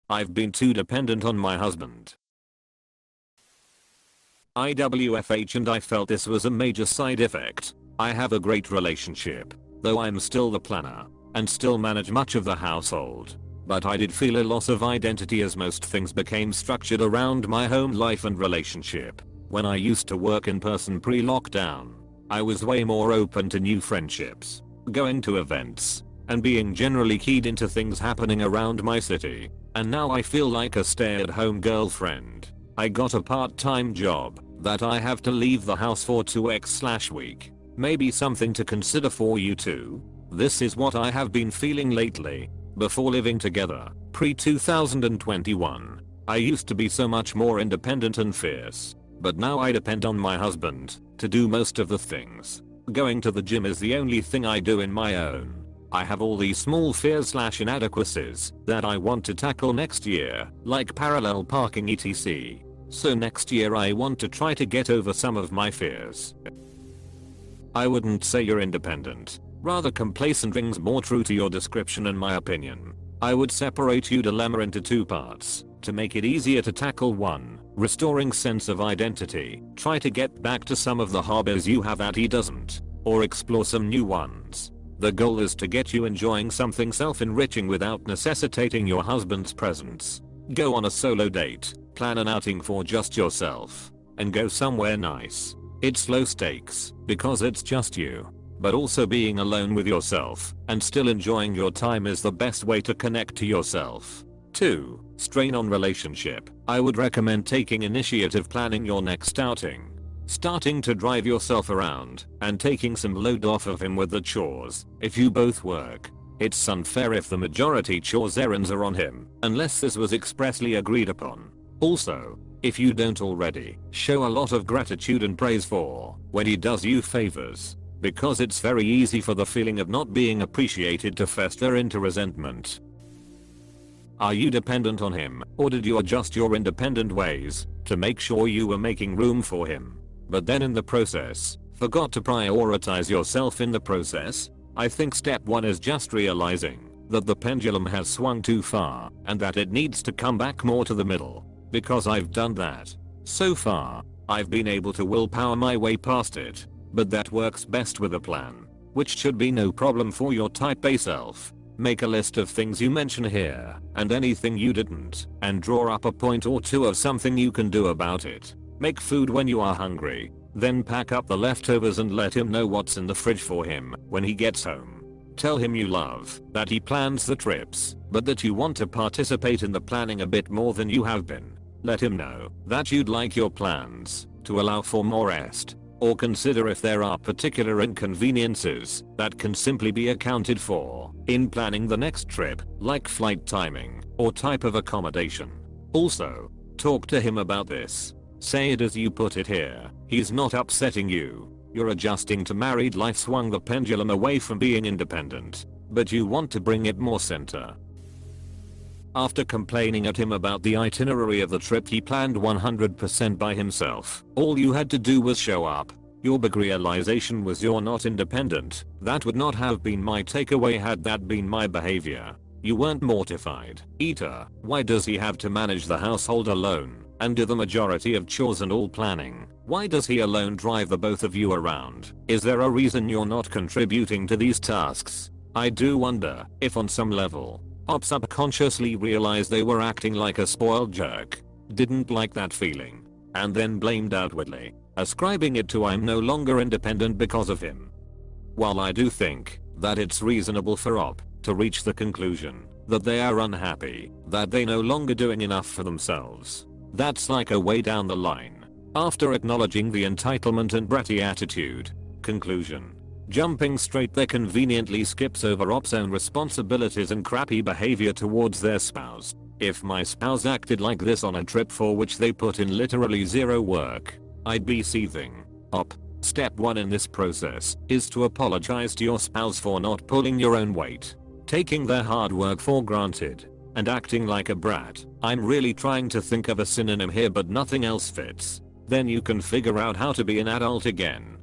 I've been too dependent on my husband. IWFH, and I felt this was a major side effect. I have a great relationship, though I'm still the planner and still manage much of the household. But I did feel a loss of identity as most things became structured around my home life and relationship. When I used to work in person pre-lockdown, I was way more open to new friendships, going to events, and being generally keyed into things happening around my city. And now I feel like a stay-at-home girlfriend. I got a part-time job that I have to leave the house for 2x/week. Maybe something to consider for you too. This is what I have been feeling lately. Before living together, pre-2021, I used to be so much more independent and fierce. But now I depend on my husband to do most of the things. Going to the gym is the only thing I do in my own. I have all these small fears/inadequacies that I want to tackle next year, like parallel parking etc. So next year I want to try to get over some of my fears. I wouldn't say you're independent. Rather complacent rings more true to your description in my opinion. I would separate your dilemma into two parts to make it easier to tackle. 1. Restoring sense of identity. Try to get back to some of the hobbies you have that he doesn't, or explore some new ones. The goal is to get you enjoying something self-enriching without necessitating your husband's presence. Go on a solo date, plan an outing for just yourself, and go somewhere nice. It's low stakes because it's just you. But also being alone with yourself and still enjoying your time is the best way to connect to yourself. 2. Strain on relationship. I would recommend taking initiative planning your next outing. Starting to drive yourself around and taking some load off of him with the chores. If you both work, it's unfair if the majority chores errands are on him, unless this was expressly agreed upon. Also, if you don't already, show a lot of gratitude and praise for when he does you favors, because it's very easy for the feeling of not being appreciated to fester into resentment. Are you dependent on him, or did you adjust your independent ways to make sure you were making room for him, but then in the process, forgot to prioritize yourself in the process? I think step 1 is just realizing that the pendulum has swung too far and that it needs to come back more to the middle, because I've done that. So far, I've been able to willpower my way past it, but that works best with a plan, which should be no problem for your type A self. Make a list of things you mention here and anything you didn't, and draw up a point or two of something you can do about it. Make food when you are hungry, then pack up the leftovers and let him know what's in the fridge for him when he gets home. Tell him you love that he plans the trips, but that you want to participate in the planning a bit more than you have been. Let him know that you'd like your plans to allow for more rest, or consider if there are particular inconveniences that can simply be accounted for in planning the next trip, like flight timing or type of accommodation. Also, talk to him about this. Say it as you put it here. He's not upsetting you. You're adjusting to married life, swung the pendulum away from being independent, but you want to bring it more center. After complaining at him about the itinerary of the trip he planned 100% by himself, all you had to do was show up. Your big realization was you're not independent. That would not have been my takeaway had that been my behavior. You weren't mortified. Either. Why does he have to manage the household alone and do the majority of chores and all planning? Why does he alone drive the both of you around? Is there a reason you're not contributing to these tasks? I do wonder if on some level, Op subconsciously realized they were acting like a spoiled jerk, didn't like that feeling, and then blamed outwardly, ascribing it to I'm no longer independent because of him. While I do think that it's reasonable for Op to reach the conclusion that they are unhappy, that they no longer doing enough for themselves, that's like a way down the line. After acknowledging the entitlement and bratty attitude, conclusion. Jumping straight there conveniently skips over Op's own responsibilities and crappy behavior towards their spouse. If my spouse acted like this on a trip for which they put in literally zero work, I'd be seething. Op. Step 1 in this process is to apologize to your spouse for not pulling your own weight, taking their hard work for granted, and acting like a brat. I'm really trying to think of a synonym here but nothing else fits. Then you can figure out how to be an adult again.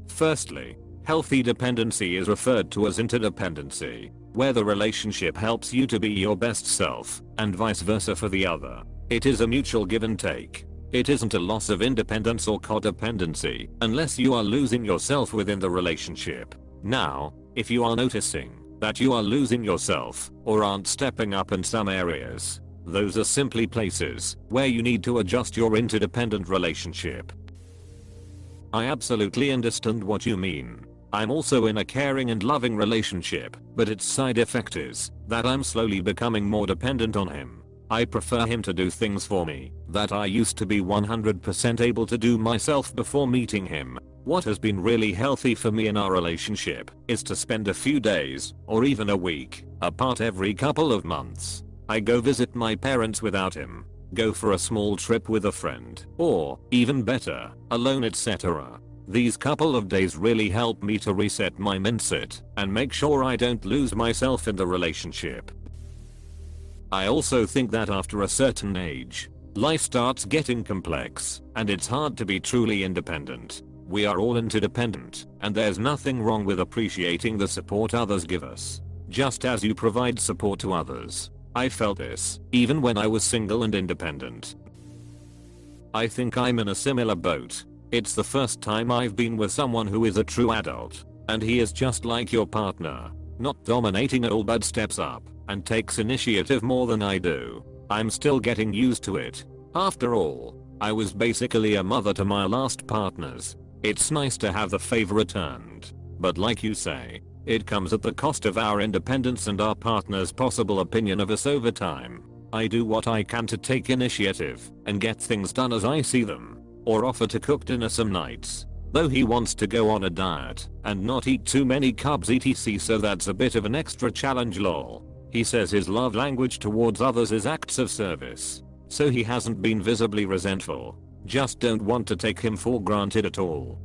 Firstly, healthy dependency is referred to as interdependency. where the relationship helps you to be your best self, and vice versa for the other. It is a mutual give and take. It isn't a loss of independence or codependency, unless you are losing yourself within the relationship. Now, if you are noticing that you are losing yourself, or aren't stepping up in some areas, those are simply places where you need to adjust your interdependent relationship. I absolutely understand what you mean. I'm also in a caring and loving relationship, but its side effect is that I'm slowly becoming more dependent on him. I prefer him to do things for me that I used to be 100% able to do myself before meeting him. What has been really healthy for me in our relationship is to spend a few days, or even a week, apart every couple of months. I go visit my parents without him, go for a small trip with a friend, or, even better, alone, etc. These couple of days really help me to reset my mindset and make sure I don't lose myself in the relationship. I also think that after a certain age, life starts getting complex, and it's hard to be truly independent. We are all interdependent, and there's nothing wrong with appreciating the support others give us, just as you provide support to others. I felt this, even when I was single and independent. I think I'm in a similar boat. It's the first time I've been with someone who is a true adult, and he is just like your partner, not dominating at all but steps up and takes initiative more than I do. I'm still getting used to it. After all, I was basically a mother to my last partners. It's nice to have the favor returned, but like you say, it comes at the cost of our independence and our partner's possible opinion of us over time. I do what I can to take initiative and get things done as I see them, or offer to cook dinner some nights, though he wants to go on a diet and not eat too many carbs etc, so that's a bit of an extra challenge lol. He says his love language towards others is acts of service, so he hasn't been visibly resentful. Just don't want to take him for granted at all.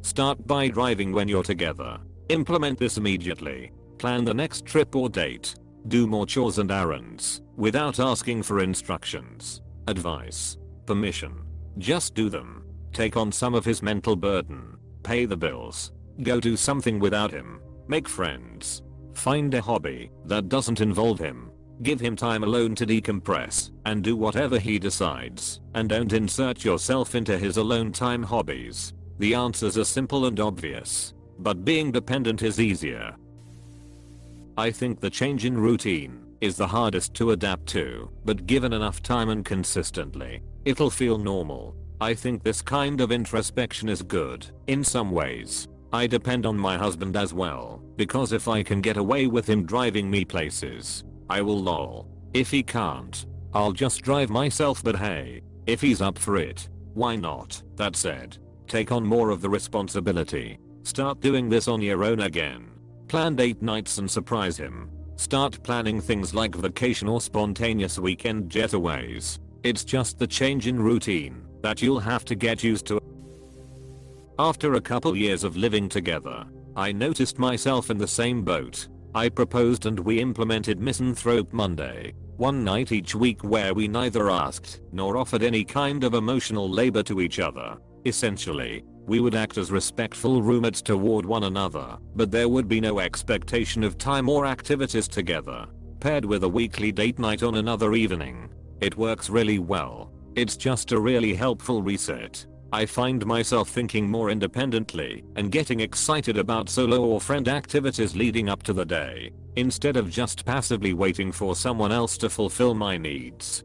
Start by driving when you're together. Implement this immediately. Plan the next trip or date. Do more chores and errands without asking for instructions, advice, permission. Just do them. Take on some of his mental burden. Pay the bills. Go do something without him. Make friends. Find a hobby that doesn't involve him. Give him time alone to decompress and do whatever he decides, and don't insert yourself into his alone time hobbies. The answers are simple and obvious, but being dependent is easier. I think the change in routine is the hardest to adapt to, but given enough time and consistently, it'll feel normal. I think this kind of introspection is good in some ways. I depend on my husband as well, because if I can get away with him driving me places, I will lol. If he can't, I'll just drive myself, but hey, if he's up for it, why not? That said, take on more of the responsibility. Start doing this on your own again. Plan date nights and surprise him. Start planning things like vacation or spontaneous weekend getaways. It's just the change in routine that you'll have to get used to. After a couple years of living together, I noticed myself in the same boat. I proposed and we implemented Misanthrope Monday, one night each week where we neither asked nor offered any kind of emotional labor to each other. Essentially, we would act as respectful roommates toward one another, but there would be no expectation of time or activities together, paired with a weekly date night on another evening. It works really well. It's just a really helpful reset. I find myself thinking more independently and getting excited about solo or friend activities leading up to the day, instead of just passively waiting for someone else to fulfill my needs.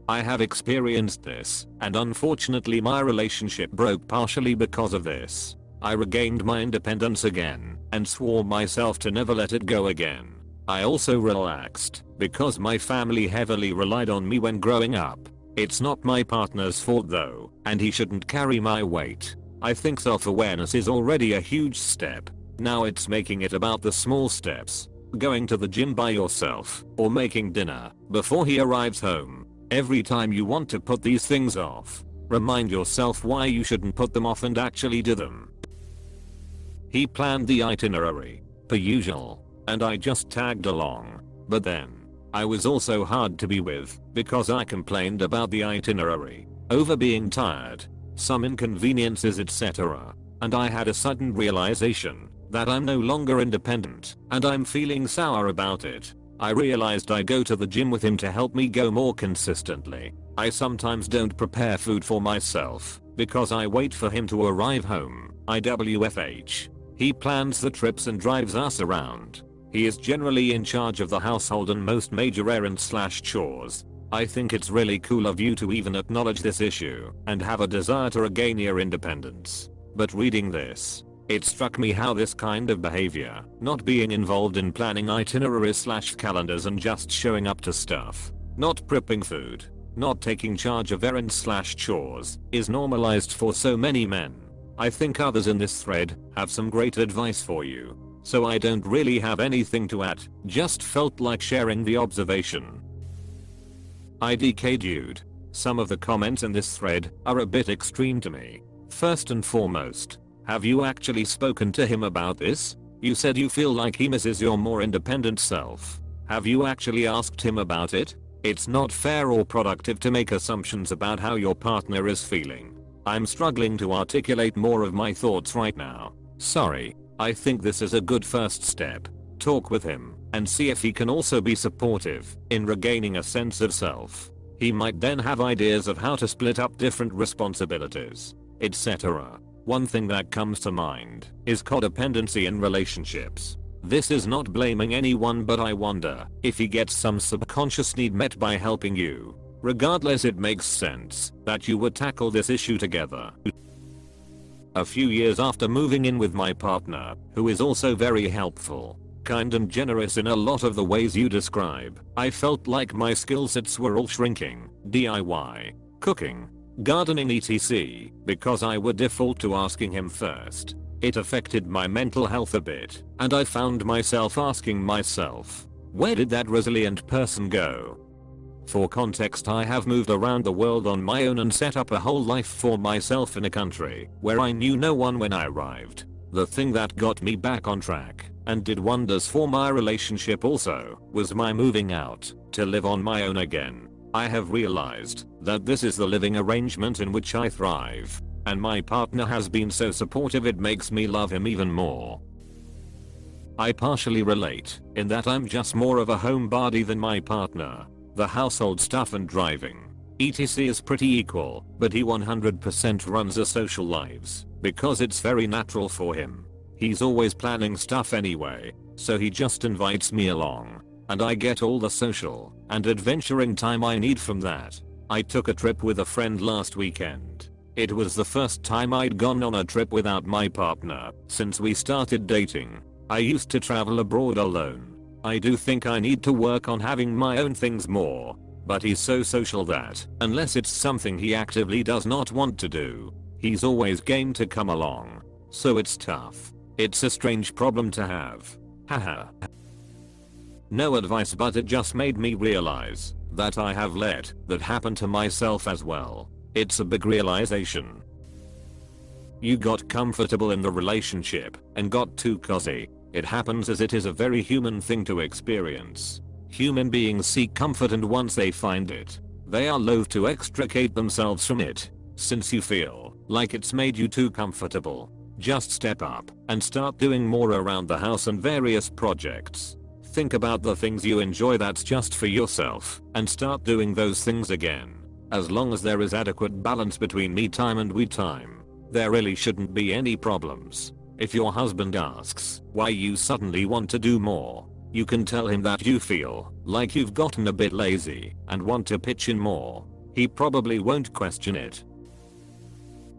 I have experienced this, and unfortunately my relationship broke partially because of this. I regained my independence again and swore myself to never let it go again. I also relaxed because my family heavily relied on me when growing up. It's not my partner's fault though, and he shouldn't carry my weight. I think self-awareness is already a huge step. Now it's making it about the small steps. Going to the gym by yourself, or making dinner before he arrives home. Every time you want to put these things off, remind yourself why you shouldn't put them off and actually do them. He planned the itinerary, per usual, and I just tagged along. But then, I was also hard to be with because I complained about the itinerary, over being tired, some inconveniences etc. And I had a sudden realization that I'm no longer independent, and I'm feeling sour about it. I realized I go to the gym with him to help me go more consistently. I sometimes don't prepare food for myself because I wait for him to arrive home. IWFH. He plans the trips and drives us around. He is generally in charge of the household and most major errands/chores. I think it's really cool of you to even acknowledge this issue and have a desire to regain your independence. But reading this, it struck me how this kind of behavior, not being involved in planning itineraries/calendars and just showing up to stuff, not prepping food, not taking charge of errands/chores, is normalized for so many men. I think others in this thread have some great advice for you, so I don't really have anything to add, just felt like sharing the observation. IDK dude. Some of the comments in this thread are a bit extreme to me. First and foremost, have you actually spoken to him about this? You said you feel like he misses your more independent self. Have you actually asked him about it? It's not fair or productive to make assumptions about how your partner is feeling. I'm struggling to articulate more of my thoughts right now. Sorry. I think this is a good first step. Talk with him and see if he can also be supportive in regaining a sense of self. He might then have ideas of how to split up different responsibilities, etc. One thing that comes to mind is codependency in relationships. This is not blaming anyone, but I wonder if he gets some subconscious need met by helping you. Regardless, it makes sense that you would tackle this issue together. A few years after moving in with my partner, who is also very helpful, kind and generous in a lot of the ways you describe, I felt like my skill sets were all shrinking. DIY, cooking, gardening etc. because I would default to asking him first. It affected my mental health a bit, and I found myself asking myself, where did that resilient person go? For context, I have moved around the world on my own and set up a whole life for myself in a country where I knew no one when I arrived. The thing that got me back on track and did wonders for my relationship also was my moving out to live on my own again. I have realized that this is the living arrangement in which I thrive, and my partner has been so supportive it makes me love him even more. I partially relate in that I'm just more of a homebody than my partner. The household stuff and driving, etc. is pretty equal, but he 100% runs a social lives because it's very natural for him. He's always planning stuff anyway, so he just invites me along, and I get all the social and adventuring time I need from that. I took a trip with a friend last weekend. It was the first time I'd gone on a trip without my partner since we started dating. I used to travel abroad alone. I do think I need to work on having my own things more, but he's so social that, unless it's something he actively does not want to do, he's always game to come along. So it's tough. It's a strange problem to have. Haha. No advice, but it just made me realize that I have let that happen to myself as well. It's a big realization. You got comfortable in the relationship and got too cozy. It happens, as it is a very human thing to experience. Human beings seek comfort, and once they find it, they are loath to extricate themselves from it. Since you feel like it's made you too comfortable, just step up and start doing more around the house and various projects. Think about the things you enjoy that's just for yourself and start doing those things again. As long as there is adequate balance between me time and we time, there really shouldn't be any problems. If your husband asks why you suddenly want to do more, you can tell him that you feel like you've gotten a bit lazy and want to pitch in more. He probably won't question it.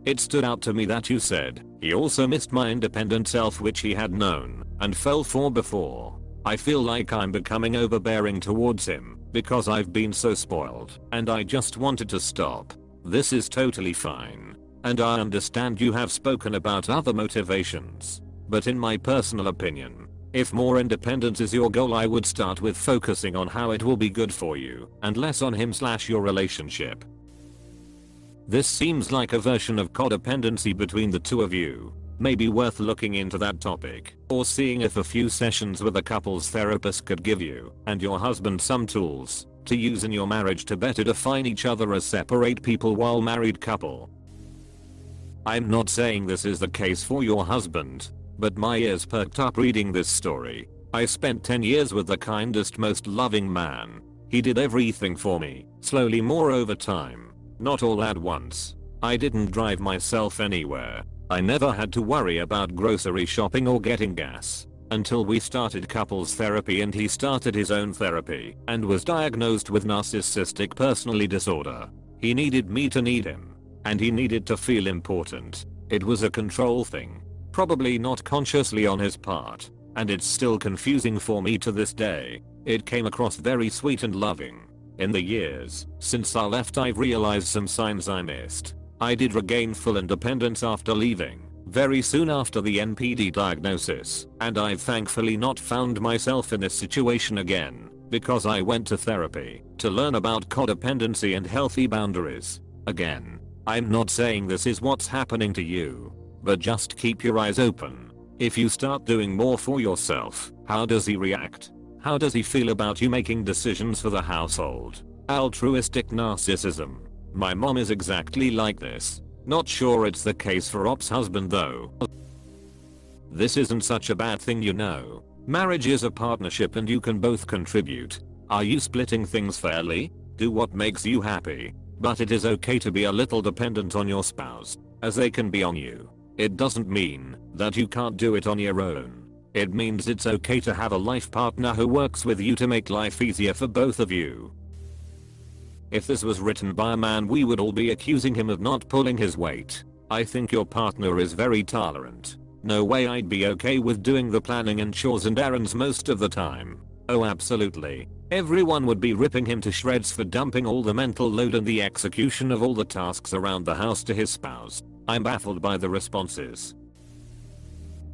It stood out to me that you said he also missed my independent self, which he had known and fell for before. I feel like I'm becoming overbearing towards him because I've been so spoiled, and I just wanted to stop. This is totally fine. And I understand you have spoken about other motivations, but in my personal opinion, if more independence is your goal, I would start with focusing on how it will be good for you and less on him/your relationship. This seems like a version of codependency between the two of you. Maybe worth looking into that topic, or seeing if a few sessions with a couples therapist could give you and your husband some tools to use in your marriage to better define each other as separate people while married couple. I'm not saying this is the case for your husband, But my ears perked up reading this story. I spent 10 years with the kindest, most loving man. He did everything for me, slowly more over time. Not all at once. I didn't drive myself anywhere. I never had to worry about grocery shopping or getting gas. Until we started couples therapy and he started his own therapy and was diagnosed with narcissistic personality disorder. He needed me to need him. And he needed to feel important. It was a control thing. Probably not consciously on his part. And it's still confusing for me to this day. It came across very sweet and loving. In the years since I left, I've realized some signs I missed. I did regain full independence after leaving, very soon after the NPD diagnosis, and I've thankfully not found myself in this situation again, because I went to therapy to learn about codependency and healthy boundaries. Again, I'm not saying this is what's happening to you, but just keep your eyes open. If you start doing more for yourself, how does he react? How does he feel about you making decisions for the household? Altruistic narcissism. My mom is exactly like this. Not sure it's the case for Op's husband though. This isn't such a bad thing, you know. Marriage is a partnership and you can both contribute. Are you splitting things fairly? Do what makes you happy. But it is okay to be a little dependent on your spouse, as they can be on you. It doesn't mean that you can't do it on your own. It means it's okay to have a life partner who works with you to make life easier for both of you. If this was written by a man, we would all be accusing him of not pulling his weight. I think your partner is very tolerant. No way I'd be okay with doing the planning and chores and errands most of the time. Oh, absolutely. Everyone would be ripping him to shreds for dumping all the mental load and the execution of all the tasks around the house to his spouse. I'm baffled by the responses.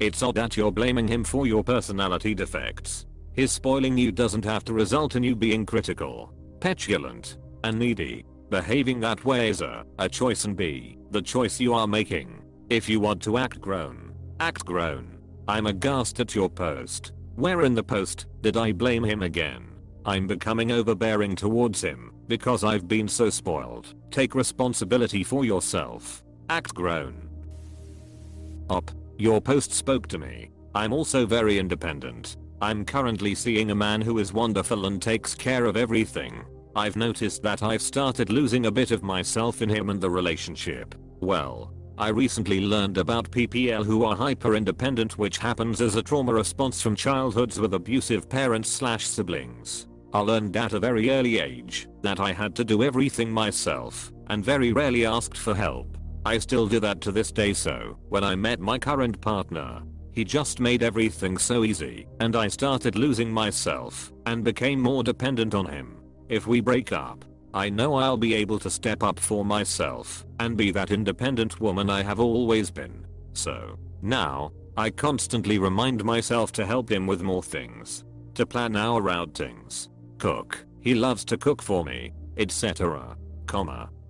It's odd that you're blaming him for your personality defects. His spoiling you doesn't have to result in you being critical, petulant, and needy. Behaving that way is a choice, and the choice you are making. If you want to act grown, act grown. I'm aghast at your post. Where in the post did I blame him again? I'm becoming overbearing towards him because I've been so spoiled. Take responsibility for yourself. Act grown. Op. Your post spoke to me. I'm also very independent. I'm currently seeing a man who is wonderful and takes care of everything. I've noticed that I've started losing a bit of myself in him and the relationship. Well, I recently learned about PPL, who are hyper independent, which happens as a trauma response from childhoods with abusive parents/siblings. I learned at a very early age that I had to do everything myself and very rarely asked for help. I still do that to this day, so when I met my current partner, he just made everything so easy and I started losing myself and became more dependent on him. If we break up, I know I'll be able to step up for myself and be that independent woman I have always been. So now, I constantly remind myself to help him with more things, to plan our outings, cook. He loves to cook for me, etc.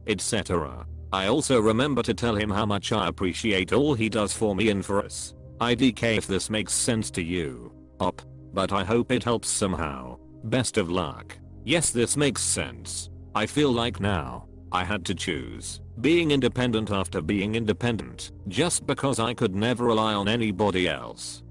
etc. I also remember to tell him how much I appreciate all he does for me and for us. IDK if this makes sense to you, Op, but I hope it helps somehow. Best of luck. Yes, this makes sense. I feel like now I had to choose being independent after being independent just because I could never rely on anybody else.